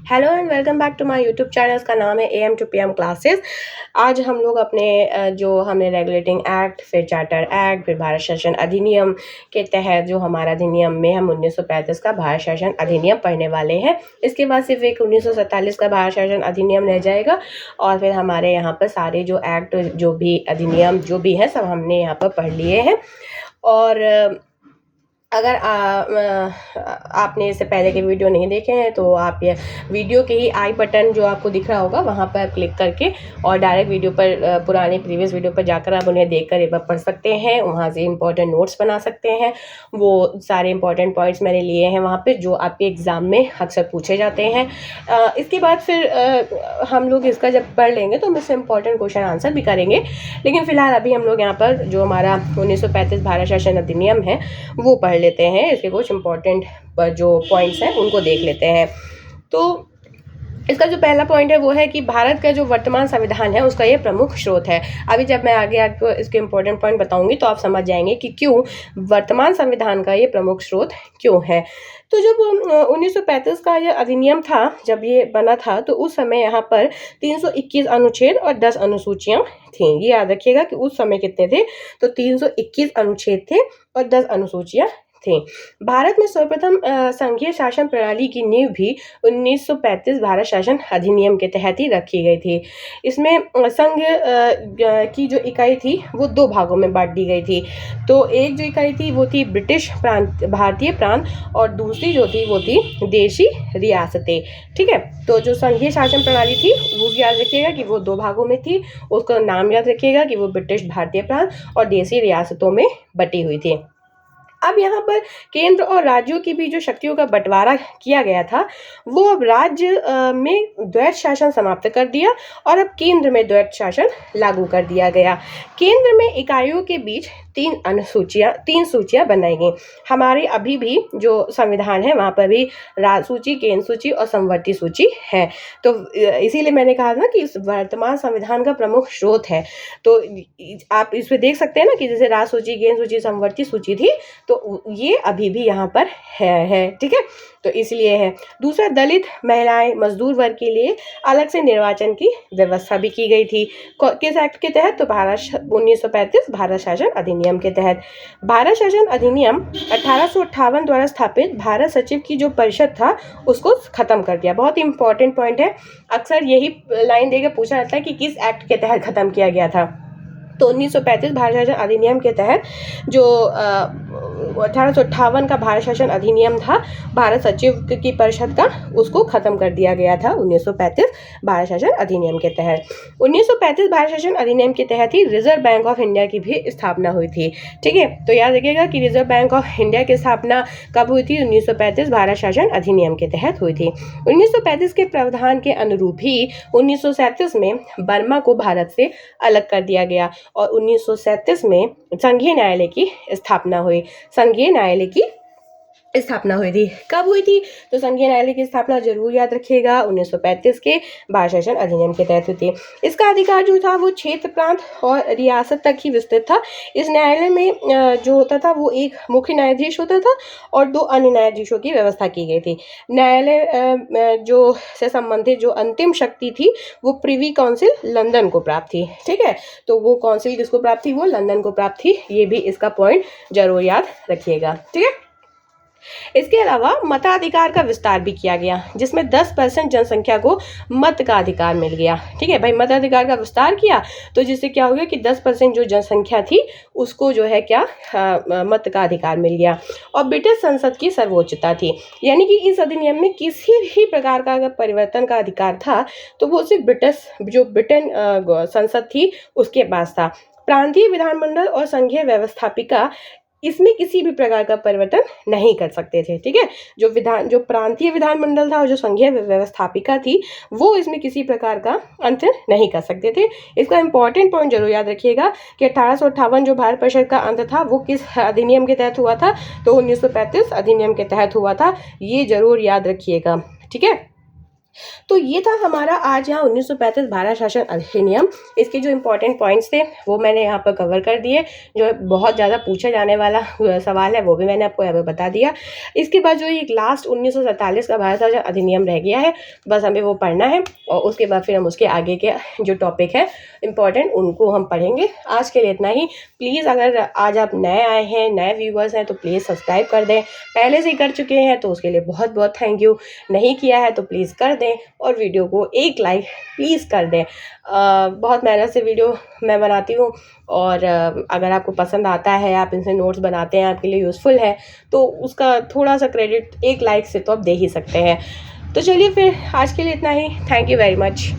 Hello and welcome back to my YouTube channel. का नाम है AM to PM क्लासेस। आज हम लोग अपने जो हमने रेगुलेटिंग एक्ट, फिर चार्टर एक्ट, फिर भारत शासन अधिनियम के तहत जो हमारा अधिनियम में हम 1935 का भारत शासन अधिनियम पढ़ने वाले हैं। इसके बाद सिर्फ एक 1947 का भारत शासन अधिनियम रह जाएगा और फिर हमारे यहाँ पर सारे जो एक्ट, जो भी अधिनियम जो भी है, सब हमने यहाँ पर पढ़ लिए हैं। और अगर आपने इससे पहले के वीडियो नहीं देखे हैं तो आप ये वीडियो के ही आई बटन जो आपको दिख रहा होगा वहाँ पर क्लिक करके और डायरेक्ट वीडियो पर पुराने प्रीवियस वीडियो पर जाकर आप उन्हें देखकर एक बार पढ़ सकते हैं। वहाँ से इंपॉर्टेंट नोट्स बना सकते हैं। वो सारे इंपॉर्टेंट पॉइंट्स मैंने लिए हैं वहाँ पे जो आपके एग्ज़ाम में अक्सर पूछे जाते हैं। इसके बाद फिर हम लोग इसका जब पढ़ लेंगे तो हम इससे इंपॉर्टेंट क्वेश्चन आंसर भी करेंगे। लेकिन फिलहाल अभी हम लोग यहाँ पर जो हमारा 1935 भारत शासन अधिनियम है वो पढ़ लेते हैं। इसके कुछ इंपॉर्टेंट जो पॉइंट्स हैं उनको देख लेते हैं। तो इसका जो पहला पॉइंट है वो है कि भारत का जो वर्तमान संविधान है उसका ये प्रमुख स्रोत है। अभी जब मैं आगे आपको इसके इंपॉर्टेंट पॉइंट बताऊंगी तो आप समझ जाएंगे कि क्यों वर्तमान संविधान का ये प्रमुख स्रोत क्यों है। तो जब 1935 का ये अधिनियम था, जब ये बना था, तो उस समय यहाँ पर 321 अनुच्छेद और 10 अनुसूचियां थीं। ये याद रखिएगा कि उस समय कितने थे, तो 321 अनुच्छेद थे और 10 अनुसूचियां थी। भारत में सर्वप्रथम संघीय शासन प्रणाली की नींव भी 1935 भारत शासन अधिनियम के तहत ही रखी गई थी। इसमें संघ की जो इकाई थी वो दो भागों में बांट दी गई थी। तो एक जो इकाई थी वो थी ब्रिटिश प्रांत, भारतीय प्रांत, और दूसरी जो थी वो थी देशी रियासतें। ठीक है, तो जो संघीय शासन प्रणाली थी वो याद रखिएगा कि वो दो भागों में थी। उसका नाम याद रखिएगा कि वो ब्रिटिश, भारतीय प्रांत और देशी रियासतों में बटी हुई थी। अब यहाँ पर केंद्र और राज्यों की भी जो शक्तियों का बंटवारा किया गया था वो अब राज्य में द्वैत शासन समाप्त कर दिया और अब केंद्र में द्वैत शासन लागू कर दिया गया। केंद्र में इकाइयों के बीच तीन सूचियां बनाई गई। हमारे अभी भी जो संविधान है वहाँ पर भी राज सूची, केंद्र सूची और समवर्ती सूची है। तो इसीलिए मैंने कहा ना कि इस वर्तमान संविधान का प्रमुख स्रोत है। तो आप इसमें देख सकते हैं ना कि जैसे राज सूची, केंद्र सूची, समवर्ती सूची थी, तो ये अभी भी यहाँ पर है। ठीक है, तो इसलिए है। दूसरा, दलित, महिलाएं, मजदूर वर्ग के लिए अलग से निर्वाचन की व्यवस्था भी की गई थी। किस एक्ट के तहत? तो 1935 भारत शासन अधिनियम के तहत। भारत शासन अधिनियम 1858 द्वारा स्थापित भारत सचिव की जो परिषद था उसको खत्म कर दिया। बहुत इंपॉर्टेंट पॉइंट है, अक्सर यही लाइन देकर पूछा जाता है कि किस एक्ट के तहत खत्म किया गया था। तो 1935 भारत शासन अधिनियम के तहत जो 1858 का भारत शासन अधिनियम था, भारत सचिव की परिषद का, उसको खत्म कर दिया गया था 1935 भारत शासन अधिनियम के तहत। 1935 भारत शासन अधिनियम के तहत ही रिजर्व बैंक ऑफ इंडिया की भी स्थापना हुई थी। ठीक है, तो याद रखिएगा कि रिजर्व बैंक ऑफ इंडिया की स्थापना कब हुई थी? 1935 भारत शासन अधिनियम के तहत हुई थी। 1935 के प्रावधान के अनुरूप ही 1937 में बर्मा को भारत से अलग कर दिया गया और 1937 में संघीय न्यायालय की स्थापना हुई। संघीय न्यायालय की स्थापना हुई थी। कब हुई थी? तो संघीय न्यायालय की स्थापना जरूर याद रखिएगा 1935 के भारत शासन अधिनियम के तहत हुई थी। इसका अधिकार जो था वो क्षेत्र, प्रांत और रियासत तक ही विस्तृत था। इस न्यायालय में जो होता था वो एक मुख्य न्यायाधीश होता था और दो अन्य न्यायाधीशों की व्यवस्था की गई थी। न्यायालय जो से संबंधित जो अंतिम शक्ति थी वो प्रिवी काउंसिल लंदन को प्राप्त थी। ठीक है, तो वो काउंसिल किसको प्राप्त थी? वो लंदन को प्राप्त थी। ये भी इसका पॉइंट जरूर याद रखिएगा। ठीक है, इसके अलावा मताधिकार का विस्तार भी किया गया जिसमें 10% जनसंख्या को मत का अधिकार मिल गया। ठीक है भाई, मताधिकार का विस्तार किया तो जिससे क्या हो गया कि 10% जो जनसंख्या थी उसको जो है क्या मत का अधिकार मिल गया। और ब्रिटिश संसद की सर्वोच्चता थी, यानी कि इस अधिनियम में किसी भी प्रकार का अगर परिवर्तन का अधिकार था तो वो सिर्फ ब्रिटेन संसद थी उसके पास था। प्रांतीय विधानमंडल और संघीय व्यवस्थापिका इसमें किसी भी प्रकार का परिवर्तन नहीं कर सकते थे। ठीक है, जो प्रांतीय विधानमंडल था और जो संघीय व्यवस्थापिका थी वो इसमें किसी प्रकार का अंत नहीं कर सकते थे। इसका इंपॉर्टेंट पॉइंट जरूर याद रखिएगा कि 1858 जो भारत परिषद का अंत था वो किस अधिनियम के तहत हुआ था? तो 1935 अधिनियम के तहत हुआ था। ये जरूर याद रखिएगा। ठीक है, तो ये था हमारा आज यहाँ 1935 भारत शासन अधिनियम। इसके जो इम्पोर्टेंट पॉइंट्स थे वो मैंने यहाँ पर कवर कर दिए। जो बहुत ज़्यादा पूछा जाने वाला सवाल है वो भी मैंने आपको यहाँ पर बता दिया। इसके बाद जो एक लास्ट 1947 का भारत शासन अधिनियम रह गया है, बस हमें वो पढ़ना है और उसके बाद फिर हम उसके आगे के जो टॉपिक है इम्पॉर्टेंट उनको हम पढ़ेंगे। आज के लिए इतना ही। प्लीज़ अगर आज आप नए आए हैं, नए व्यूवर्स हैं, तो प्लीज़ सब्सक्राइब कर दें। पहले से ही कर चुके हैं तो उसके लिए बहुत बहुत थैंक यू। नहीं किया है तो प्लीज़ कर दें और वीडियो को एक लाइक प्लीज़ कर दें। बहुत मेहनत से वीडियो मैं बनाती हूँ और अगर आपको पसंद आता है, आप इनसे नोट्स बनाते हैं, आपके लिए यूज़फुल है, तो उसका थोड़ा सा क्रेडिट एक लाइक से तो आप दे ही सकते हैं। तो चलिए फिर आज के लिए इतना ही। Thank you very much.